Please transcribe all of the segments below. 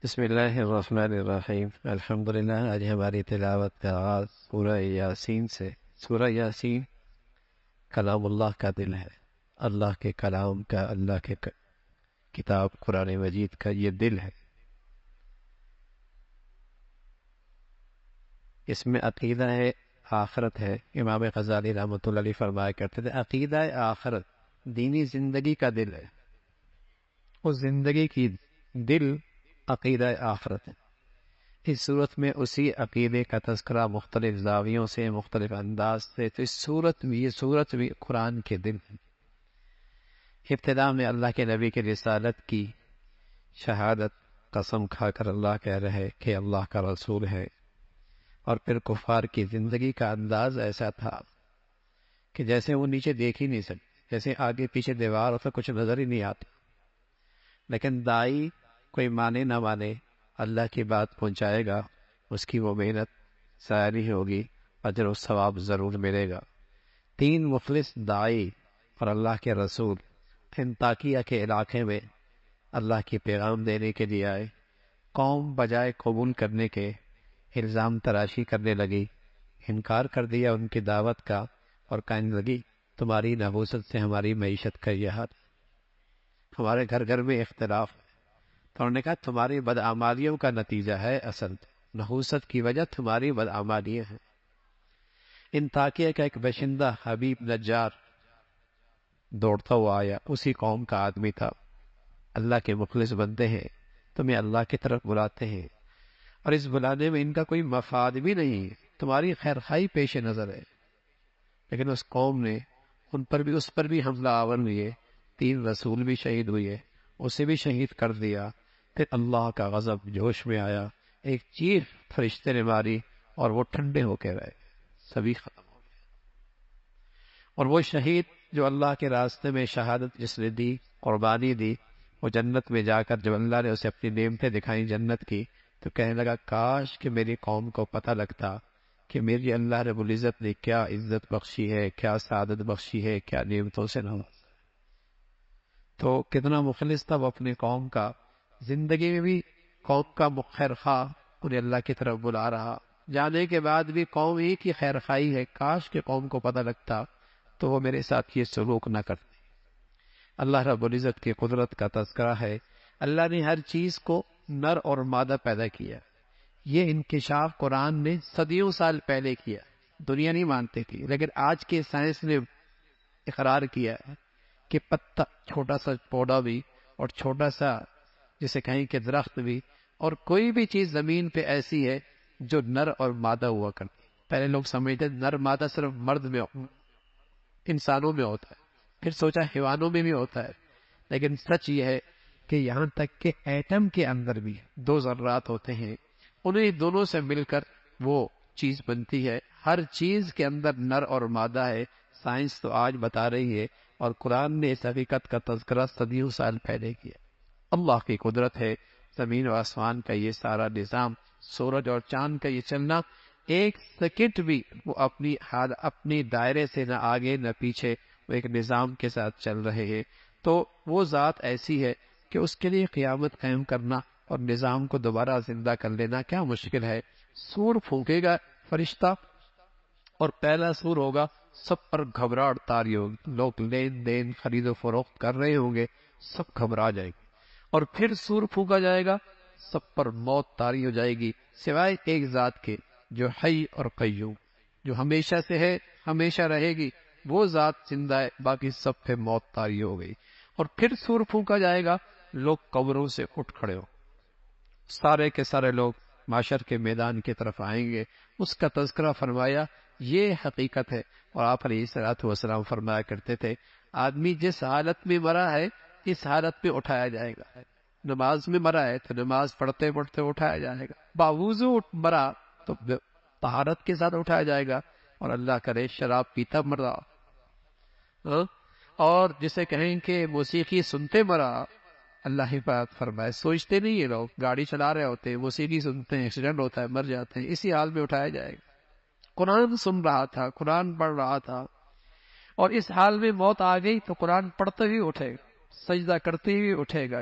بسم اللہ الرحمن الرحیم الحمدللہ۔ آج ہماری تلاوت کا آغاز سورہ یاسین سے۔ سورہ یاسین کلام اللہ کا دل ہے، اللہ کے کلام کا، اللہ کے کتاب قرآن مجید کا یہ دل ہے۔ اس میں عقیدہ ہے، آخرت ہے۔ امام غزالی رحمۃ اللہ علیہ فرمایا کرتے تھے عقیدہ آخرت دینی زندگی کا دل ہے، اس زندگی کی دل عقیدہ آخرت ہے۔ اس صورت میں اسی عقیدے کا تذکرہ مختلف زاویوں سے، مختلف انداز سے، تو یہ صورت بھی قرآن کے دل ہے۔ ابتدا میں اللہ کے نبی کی رسالت کی شہادت، قسم کھا کر اللہ کہہ رہے کہ اللہ کا رسول ہے، اور پھر کفار کی زندگی کا انداز ایسا تھا کہ جیسے وہ نیچے دیکھ ہی نہیں سکتے، جیسے آگے پیچھے دیوار اور کچھ نظر ہی نہیں آتی۔ لیکن دائی کوئی مانے نہ مانے اللہ کی بات پہنچائے گا، اس کی وہ محنت ضائع نہیں ہوگی، اجر و ثواب ضرور ملے گا۔ 3 مخلص دائی اور اللہ کے رسول انطاکیہ کے علاقے میں اللہ کی پیغام دینے کے لیے آئے۔ قوم بجائے قبول کرنے کے الزام تراشی کرنے لگی، انکار کر دیا ان کی دعوت کا، اور کہنے لگی تمہاری نحوست سے ہماری معیشت کا یہ حال، ہمارے گھر گھر میں اختلاف ہے۔ تو انہوں نے کہا تمہاری بدعمالیوں کا نتیجہ ہے، اصل نحوست کی وجہ تمہاری بدعمالیاں ہیں۔ انطاکیہ کا ایک باشندہ حبیب نجار دوڑتا ہوا آیا، اسی قوم کا آدمی تھا۔ اللہ کے مخلص بندے ہیں، تمہیں اللہ کی طرف بلاتے ہیں، اور اس بلانے میں ان کا کوئی مفاد بھی نہیں ہے، تمہاری خیر خواہی پیش نظر ہے۔ لیکن اس قوم نے اس پر بھی حملہ آور ہوئے، 3 رسول بھی شہید ہوئے، اسے بھی شہید کر دیا۔ پھر اللہ کا غضب جوش میں آیا، ایک چیخ فرشتے نے ماری اور وہ ٹھنڈے ہو کے رہے، سبھی ختم ہو گئے۔ اور وہ شہید جو اللہ کے راستے میں شہادت جس نے دی، قربانی دی، وہ جنت میں جا کر جب اللہ نے اسے اپنی نعمتیں دکھائیں جنت کی، تو کہنے لگا کاش کہ میری قوم کو پتہ لگتا کہ میری اللہ رب العزت نے کیا عزت بخشی ہے، کیا سعادت بخشی ہے، کیا نعمتوں سے نوازا۔ تو کتنا مخلص تھا وہ اپنی قوم کا، زندگی میں بھی قوم کا خیر خواہ، انہیں اللہ کی طرف بلا رہا، جانے کے بعد بھی قوم ہی کی خیر خواہی ہے، کاش کہ قوم کو پتہ لگتا تو وہ میرے ساتھ یہ سلوک نہ کرتے۔ اللہ رب العزت کی قدرت کا تذکرہ ہے۔ اللہ نے ہر چیز کو نر اور مادہ پیدا کیا، یہ انکشاف قرآن نے صدیوں سال پہلے کیا، دنیا نہیں مانتی تھی، لیکن آج کے سائنس نے اقرار کیا کہ پتا، چھوٹا سا پودا بھی، اور چھوٹا سا جسے کہیں کہ درخت بھی، اور کوئی بھی چیز زمین پہ ایسی ہے جو نر اور مادہ ہوا کرتی۔ پہلے لوگ سمجھتے نر مادہ صرف مرد میں، انسانوں میں ہوتا ہے، پھر سوچا حیوانوں میں بھی ہوتا ہے، لیکن سچ یہ ہے کہ یہاں تک کہ ایٹم کے اندر بھی 2 ذرات ہوتے ہیں، انہیں دونوں سے مل کر وہ چیز بنتی ہے۔ ہر چیز کے اندر نر اور مادہ ہے، سائنس تو آج بتا رہی ہے، اور قرآن نے اس حقیقت کا تذکرہ صدیوں سال پہلے کیا۔ اللہ کی قدرت ہے، زمین و آسمان کا یہ سارا نظام، سورج اور چاند کا یہ چلنا، ایک سیکنڈ بھی وہ اپنی دائرے سے نہ آگے نہ پیچھے، وہ ایک نظام کے ساتھ چل رہے ہیں۔ تو وہ ذات ایسی ہے کہ اس کے لیے قیامت قائم کرنا اور نظام کو دوبارہ زندہ کر لینا کیا مشکل ہے۔ سور پھونکے گا فرشتہ، اور پہلا سور ہوگا، سب پر گھبراہٹ طاری ہوگی، لوگ لین دین خرید و فروخت کر رہے ہوں گے، سب گھبرا جائے گی، اور پھر سور پھونکا جائے گا، سب پر موت طاری ہو جائے گی، سوائے ایک ذات کے جو حی اور قیوم، جو ہمیشہ سے ہے، ہمیشہ رہے گی، وہ ذات زندہ ہے، باقی سب پہ موت طاری ہو گئی۔ اور پھر سور پھونکا جائے گا، لوگ قبروں سے اٹھ کھڑے ہو، سارے کے سارے لوگ معاشر کے میدان کی طرف آئیں گے۔ اس کا تذکرہ فرمایا، یہ حقیقت ہے۔ اور آپ علیہ الصلوۃ والسلام فرمایا کرتے تھے آدمی جس حالت میں مرا ہے اس حالت میں اٹھایا جائے گا۔ نماز میں مرا ہے تو نماز پڑھتے پڑھتے اٹھایا جائے گا، باوضو مرا تو طہارت کے ساتھ اٹھایا جائے گا، اور اللہ کرے شراب پیتا مرا، اور جسے کہیں کہ موسیقی سنتے مرا، اللہ حفاظت فرمائے، سوچتے نہیں یہ لوگ، گاڑی چلا رہے ہوتے ہیں، موسیقی سنتے ہیں، ایکسیڈنٹ ہوتا ہے، مر جاتے ہیں، اسی حال میں اٹھایا جائے گا۔ قرآن سن رہا تھا، قرآن پڑھ رہا تھا، اور اس حال میں موت آ گئی تو قرآن پڑھتے ہی اٹھے گا، سجدہ کرتے ہی اٹھے گا،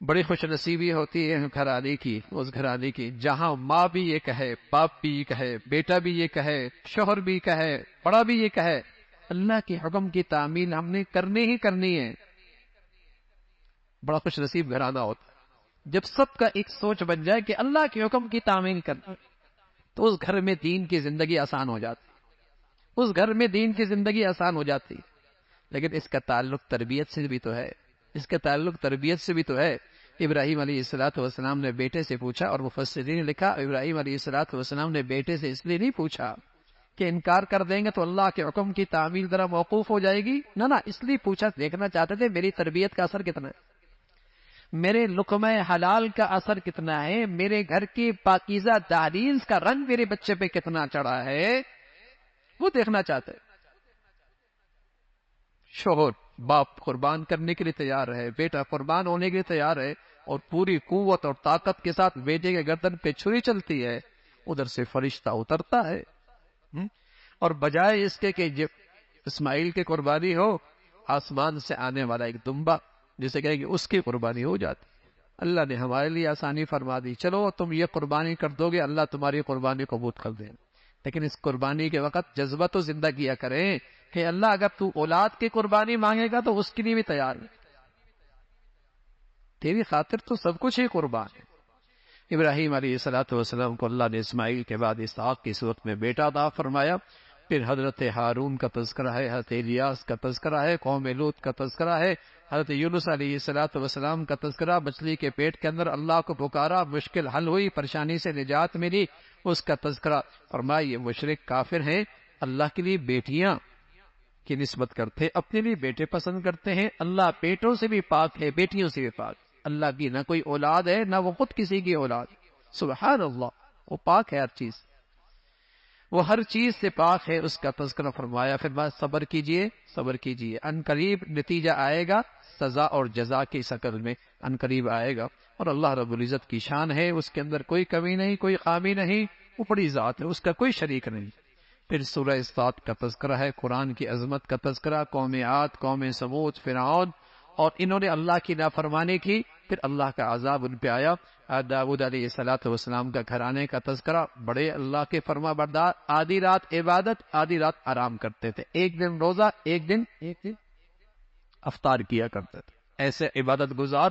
بڑی خوش نصیبی ہوتی ہے گھرانے کی، اس گھرانے کی جہاں ماں بھی یہ کہے، باپ بھی یہ کہے، بیٹا بھی یہ کہے، شوہر بھی کہے، بڑا بھی یہ کہے اللہ کے حکم کی تعمیل ہم نے کرنی ہی کرنی ہے۔ بڑا خوش نصیب گھرانہ ہوتا ہے جب سب کا ایک سوچ بن جائے کہ اللہ کے حکم کی تعمیل کرنا، تو اس گھر میں دین کی زندگی آسان ہو جاتی، اس گھر میں دین کی زندگی آسان ہو جاتی۔ لیکن اس کا تعلق تربیت سے بھی تو ہے، اس کا تعلق تربیت سے بھی تو ہے۔ ابراہیم علیہ السلام نے بیٹے سے پوچھا، اور مفسرین نے لکھا ابراہیم علیہ السلام نے بیٹے سے اس لیے نہیں پوچھا کہ انکار کر دیں گے تو اللہ کے حکم کی تعمیل ذرا موقوف ہو جائے گی، نہ اس لیے پوچھا، دیکھنا چاہتے تھے میری تربیت کا اثر کتنا ہے، میرے لقمہ حلال کا اثر کتنا ہے، میرے گھر کی پاکیزہ دہلیز کا رنگ میرے بچے پہ کتنا چڑھا ہے، وہ دیکھنا چاہتے۔ شوہر باپ قربان کرنے کے لیے تیار ہے، بیٹا قربان ہونے کے لیے تیار ہے، اور پوری قوت اور طاقت کے ساتھ بیٹے کے گردن پہ چھری چلتی ہے، ادھر سے فرشتہ اترتا ہے، اور بجائے اس کے کہ اسماعیل کی قربانی ہو، آسمان سے آنے والا ایک دمبا جسے کہے کہ اس کی قربانی ہو جاتی۔ اللہ نے ہمارے لیے آسانی فرما دی، چلو تم یہ قربانی کر دو گے، اللہ تمہاری قربانی قبول کر دے، لیکن اس قربانی کے وقت جذبہ تو زندہ کیا کریں کہ اللہ اگر تو اولاد کی قربانی مانگے گا تو اس کے لیے بھی تیار ہے، تیری خاطر تو سب کچھ ہی قربان ہے۔ ابراہیم علیہ السلام کو اللہ نے اسماعیل کے بعد اسحاق کی صورت میں بیٹا عطا فرمایا۔ پھر حضرت ہارون کا تذکرہ ہے، حضرت الیاس کا تذکرہ ہے، قوم لوط کا تذکرہ ہے، حضرت یونس علیہ السلام کا تذکرہ، مچھلی کے پیٹ کے اندر اللہ کو پکارا، مشکل حل ہوئی، پریشانی سے نجات ملی، اس کا تذکرہ۔ فرمایا یہ مشرک کافر ہیں، اللہ کے لیے بیٹیاں کی نسبت کرتے، اپنے لیے بیٹے پسند کرتے ہیں، اللہ بیٹوں سے بھی پاک ہے، بیٹیوں سے بھی پاک، اللہ کی نہ کوئی اولاد ہے نہ وہ خود کسی کی اولاد، سبحان اللہ، وہ پاک ہے ہر چیز، وہ ہر چیز سے پاک ہے، اس کا تذکرہ فرمایا۔ پھر بات صبر کیجئے، صبر کیجئے، ان قریب نتیجہ آئے گا، سزا اور جزا کی شکل میں ان قریب آئے گا، اور اللہ رب العزت کی شان ہے، اس کے اندر کوئی کمی نہیں، کوئی خامی نہیں، وہ بڑی ذات ہے، اس کا کوئی شریک نہیں۔ پھر سورہ صاد کا تذکرہ ہے، قرآن کی عظمت کا تذکرہ، قوم عاد، قوم سمود، فرعون، اور انہوں نے اللہ کی نافرمانی کی، پھر اللہ کا عذاب ان پہ آیا۔ داؤد علیہ السلام کا گھرانے کا تذکرہ، بڑے اللہ کے فرما بردار، آدھی رات عبادت، آدھی رات آرام کرتے تھے، ایک دن روزہ، ایک دن افطار کیا کرتے تھے، ایسے عبادت گزار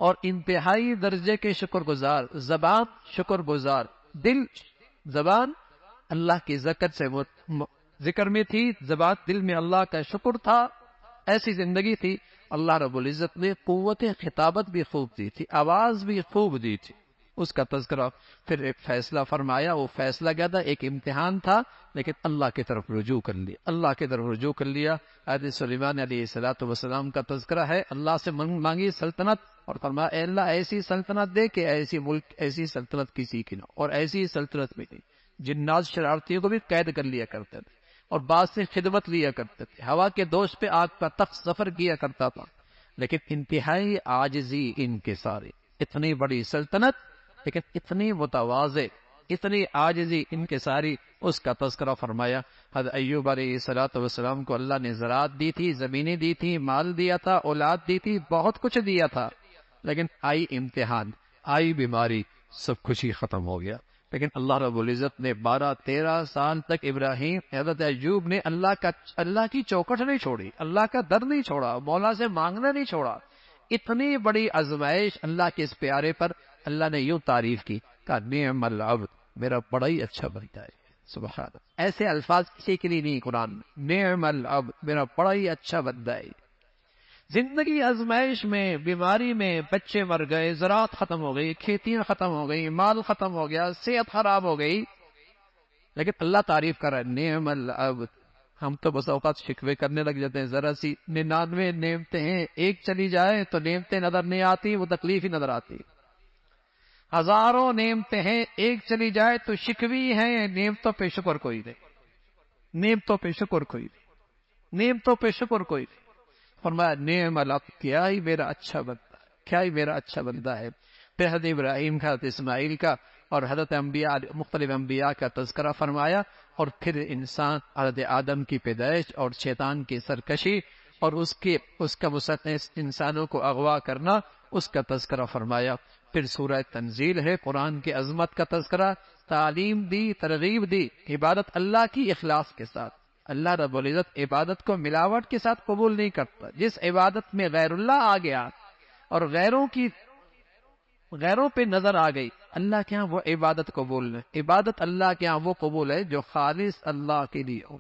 اور انتہائی درجے کے شکر گزار، زبان شکر گزار، دل زبان اللہ کی ذکر میں تھی، زبان دل میں اللہ کا شکر تھا، ایسی زندگی تھی۔ اللہ رب العزت نے قوت خطابت بھی خوب دی تھی، آواز بھی خوب دی تھی، اس کا تذکرہ۔ پھر ایک فیصلہ فرمایا، وہ فیصلہ کیا تھا؟ ایک امتحان تھا، لیکن اللہ کی طرف رجوع کر لیا، اللہ کی طرف رجوع کر لیا۔ حضرت سلیمان علیہ السلام کا تذکرہ ہے، اللہ سے مانگی سلطنت، اور فرمایا اے اللہ ایسی سلطنت دے کہ ایسی ملک، ایسی سلطنت کسی کی نہ، اور ایسی سلطنت بھی نہیں۔ جنات شرارتیوں کو بھی قید کر لیا کرتے تھے، اور بعض سے خدمت لیا کرتے تھے، ہوا کے دوش پہ آگ کا تخت سفر کیا کرتا تھا، لیکن انتہائی عاجزی ان کے سارے، اتنی بڑی سلطنت لیکن اتنی متواضع، اتنی عاجزی ان کے ساری، اس کا تذکرہ فرمایا۔ حضرت ایوب علیہ السلام کو اللہ نے زراعت دی تھی، زمینیں دی تھی، مال دیا تھا، اولاد دی تھی، بہت کچھ دیا تھا، لیکن آئی امتحان، آئی بیماری، سب کچھ ہی ختم ہو گیا۔ لیکن اللہ رب العزت نے 12-13 سال تک حضرت ایوب نے اللہ کی چوکٹ نہیں چھوڑی، اللہ کا در نہیں چھوڑا، مولا سے مانگنا نہیں چھوڑا۔ اتنی بڑی آزمائش اللہ کے اس پیارے پر، اللہ نے یوں تعریف کی، کہا نعم العبد، میرا بڑا ہی اچھا بندہ ہے، سبحان اللہ۔ ایسے الفاظ کسی کے لیے نہیں قرآن میں، نعم العبد، میرا بڑا ہی اچھا بندہ ہے۔ زندگی آزمائش میں، بیماری میں، بچے مر گئے، زراعت ختم ہو گئی، کھیتیاں ختم ہو گئی، مال ختم ہو گیا، صحت خراب ہو گئی، لیکن اللہ تعریف کر رہا ہے، نعم العبد۔ ہم تو بس اوقات شکوے کرنے لگ جاتے ہیں، ذرا سی 99 نعمتیں ہیں، ایک چلی جائے تو نعمتیں نظر نہیں آتی، وہ تکلیف ہی نظر آتی۔ ہزاروں نعمتیں ہیں، ایک چلی جائے تو شکوی ہیں، نعمتوں پہ شکر کوئی نہیں، نعمتوں پہ شکر کوئی نہیں، نعمتوں پہ شکر کوئی نہیں۔ فرمایا نعم العبد، کیا ہی میرا اچھا بندہ ہے، کیا ہی میرا اچھا بندہ ہے۔ پھر حضرت ابراہیم کا، حضرت اسماعیل کا، اور حضرت انبیاء، مختلف انبیاء کا تذکرہ فرمایا، اور پھر انسان، حضرت آدم کی پیدائش اور شیطان کی سرکشی، اور اس کا انسانوں کو اغوا کرنا، اس کا تذکرہ فرمایا. پھر سورہ تنزیل ہے، قرآن کی عظمت کا تذکرہ، تعلیم دی، ترغیب دی عبادت اللہ کی اخلاص کے ساتھ. اللہ رب العزت عبادت کو ملاوٹ کے ساتھ قبول نہیں کرتا. جس عبادت میں غیر اللہ آ گیا اور غیروں پہ نظر آ گئی، اللہ کے ہاں وہ عبادت قبول ہے. عبادت اللہ کے ہاں وہ قبول ہے جو خالص اللہ کے لیے ہو،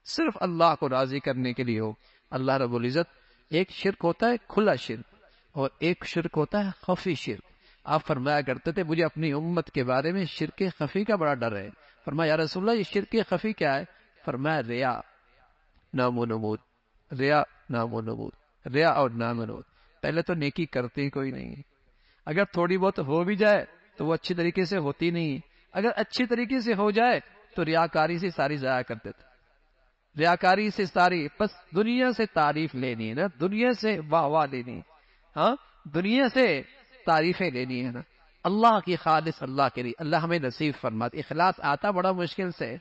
صرف اللہ کو راضی کرنے کے لیے ہو. اللہ رب العزت، ایک شرک ہوتا ہے کھلا شرک اور ایک شرک ہوتا ہے خفی شرک. آپ فرمایا کرتے تھے مجھے اپنی امت کے بارے میں شرک خفی کا بڑا ڈر ہے. فرمایا یا رسول اللہ یہ شرک خفی کیا ہے؟ فرمایا ریا، نام و نمود. ریا، نام و نمود، ریا اور نام و نمود. پہلے تو نیکی کرتے کوئی نہیں ہے، اگر تھوڑی بہت ہو بھی جائے تو وہ اچھی طریقے سے ہوتی نہیں. اگر اچھی طریقے سے ہو جائے تو ریاکاری سے ساری ضائع کر دیتے. ریاکاری سے ساری، بس دنیا سے تعریف لینی ہے نا، دنیا سے واہ واہ لینی، ہاں دنیا سے تعریفیں لینی ہے نا. اللہ کی خالص اللہ کے لیے. اللہ ہمیں نصیب فرمائے. اخلاص آتا بڑا مشکل سے.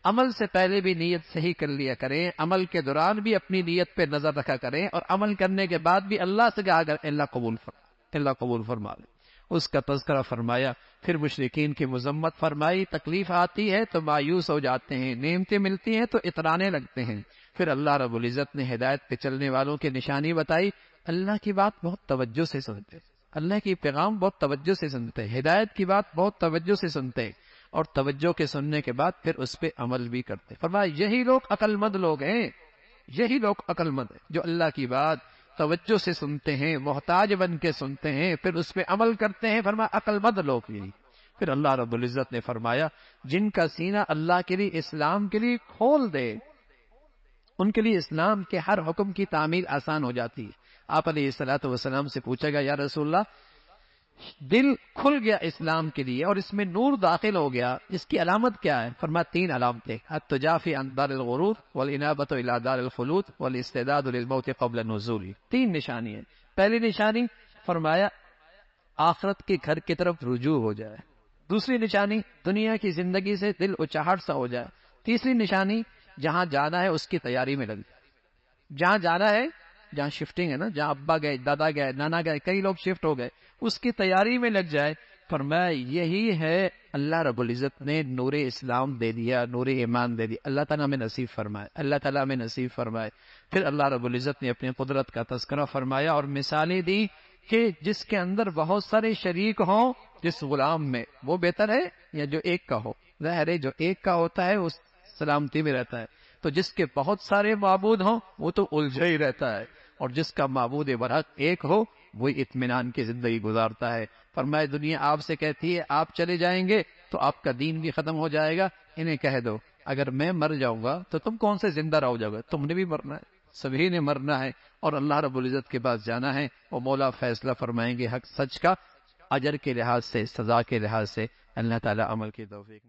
عمل سے پہلے بھی نیت صحیح کر لیا کریں، عمل کے دوران بھی اپنی نیت پہ نظر رکھا کریں، اور عمل کرنے کے بعد بھی اللہ سے کہا کریں اللہ قبول فرما لے. اس کا تذکرہ فرمایا. پھر مشرکین کی مذمت فرمائی. تکلیف آتی ہے تو مایوس ہو جاتے ہیں، نعمتیں ملتی ہیں تو اترانے لگتے ہیں. پھر اللہ رب العزت نے ہدایت پہ چلنے والوں کی نشانی بتائی. اللہ کی بات بہت توجہ سے سنتے، اللہ کی پیغام بہت توجہ سے سنتے، ہدایت کی بات بہت توجہ سے سنتے، اور توجہ کے سننے کے بعد پھر اس پہ عمل بھی کرتے. فرمایا یہی لوگ عقل مند لوگ ہیں، یہی لوگ عقل مند ہیں جو اللہ کی بات توجہ سے سنتے ہیں، محتاج بن کے سنتے ہیں، پھر اس پہ عمل کرتے ہیں. فرمایا عقل مند لوگ یہی. پھر اللہ رب العزت نے فرمایا جن کا سینہ اللہ کے لیے، اسلام کے لیے کھول دے، ان کے لیے اسلام کے ہر حکم کی تعمیل آسان ہو جاتی ہے. آپ علیہ الصلوۃ والسلام سے پوچھا گیا یا رسول اللہ دل کھل گیا اسلام کے لیے اور اس میں نور داخل ہو گیا، اس کی علامت کیا ہے؟ فرمایا 3 علامتیں: التجافی عن دار الغرور والانابۃ الی دار الخلود والاستعداد للموت قبل النزول. 3 نشانی ہیں. پہلی نشانی فرمایا آخرت کے گھر کی طرف رجوع ہو جائے. دوسری نشانی دنیا کی زندگی سے دل اچاہٹ سا ہو جائے. تیسری نشانی جہاں جانا ہے اس کی تیاری میں لگ جائے. جہاں جانا ہے، جہاں شفٹنگ ہے نا، جہاں ابا گئے، دادا گئے، نانا گئے، کئی لوگ شفٹ ہو گئے، اس کی تیاری میں لگ جائے. فرمایا یہی ہے اللہ رب العزت نے نور اسلام دے دیا، نور ایمان دے دیا. اللہ تعالیٰ میں نصیب فرمائے، اللہ تعالیٰ میں نصیب فرمائے. پھر اللہ رب العزت نے اپنی قدرت کا تذکرہ فرمایا اور مثالیں دی کہ جس کے اندر بہت سارے شریک ہوں جس غلام میں، وہ بہتر ہے یا جو ایک کا ہو؟ ظاہر ہے جو ایک کا ہوتا ہے اس سلامتی میں رہتا ہے، تو جس کے بہت سارے معبود ہوں وہ تو الجھا ہی رہتا ہے، اور جس کا معبود برحق ایک ہو وہی اطمینان کی زندگی گزارتا ہے. فرمایا دنیا آپ سے کہتی ہے آپ چلے جائیں گے تو آپ کا دین بھی ختم ہو جائے گا. انہیں کہہ دو اگر میں مر جاؤں گا تو تم کون سے زندہ رہو جاؤ گے؟ تم نے بھی مرنا ہے، سبھی نے مرنا ہے، اور اللہ رب العزت کے پاس جانا ہے. وہ مولا فیصلہ فرمائیں گے حق سچ کا، اجر کے لحاظ سے، سزا کے لحاظ سے. اللہ تعالیٰ عمل کی توفیق